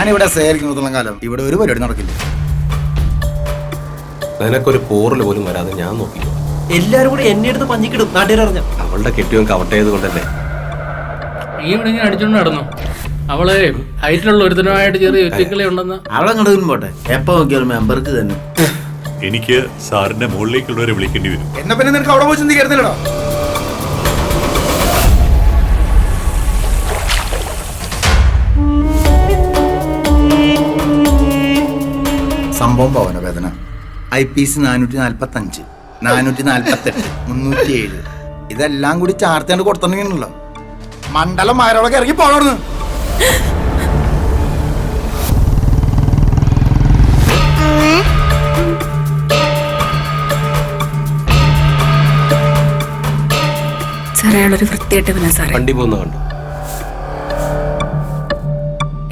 ഞാനിവിടെ സേരിക്കുന്നിടത്തോളം കാലം ഇവിടെ ഒരു പരിപാടി നടക്കില്ല. നിനക്കൊരു പോറൽ പോലും വരാതെ ഞാൻ നോക്കിക്കോ. എല്ലാരും കൂടി എന്നെ എടുത്ത് പഞ്ഞിക്കിടും നാട്ടുകാരറിഞ്ഞ. അവളുടെ കെട്ടിയവൻ കവട്ടയത് കൊണ്ടല്ലേ. നീ ഇവിടെ ഇങ്ങനെ അടിച്ചോണ്ട് നടന്നു. അവള് ഹൈറ്റിലുള്ള ഒരുത്തനുമായിട്ട് ചെറിയ ഒറ്റക്കളി ഉണ്ടെന്ന്. അവളെ കണ്ടതിനും പോട്ടെ, എപ്പോ നോക്കിയാലും മെമ്പർക്ക് തന്നെ. എനിക്ക് സാറിന്റെ മുകളിലേക്കുള്ളവരെ വിളിക്കേണ്ടി വരും. എന്നാ പിന്നെ നിനക്ക് അവിടെ പോയി ചിന്തിക്കരുതല്ലോ. സംഭവം ഭവന വേദന IPC 445, 448, 307 ഇതെല്ലാം കൂടി ചാർത്തേണ്ട് കൊടുത്തിട്ടുണ്ടെങ്കിലോ മണ്ഡലം ആരോടൊക്കെ ഇറങ്ങി പോണോന്ന്. സാറേ അയാളൊരു വൃത്തിയായിട്ടവനാ സാറേ. വണ്ടി പോകുന്ന കണ്ടു.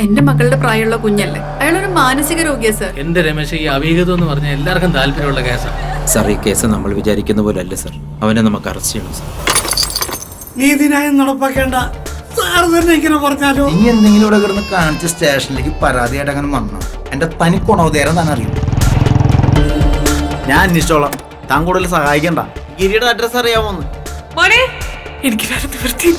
എന്റെ മകളുടെ പ്രായമുള്ള കുഞ്ഞല്ലേ, അയാളൊരു മാനസിക രോഗിയാ സാർ. എന്റെ രമേശ്, ഈ അവിഹിതം എന്ന് പറഞ്ഞാൽ എല്ലാവർക്കും താല്പര്യമുള്ള കേസാണ് സാർ. ഈ കേസ് നമ്മൾ വിചാരിക്കുന്ന പോലെ അല്ല സാർ. അവനെ നമുക്ക് അറസ്റ്റ് ചെയ്യണം സാർ. നീതിന്യായം നടപ്പാക്കേണ്ട സാർ തന്നെ ഇങ്ങനെ പറഞ്ഞാലോ? ഇനി എന്തെങ്കിലും ഇവിടെ കിടന്ന് കാണിച്ച് സ്റ്റേഷനിലേക്ക് പരാതിയായിട്ട് അങ്ങനെ വന്നോ എന്റെ തനി കൊണോദേരം തന്നെ അറിയും. ഞാൻ അന്വേഷിച്ചോളാം, താൻ കൂടുതൽ സഹായിക്കണ്ട. ഗിരിയുടെ അഡ്രസ് അറിയാമോന്ന്? എനിക്ക് വേറെ നിവൃത്തി.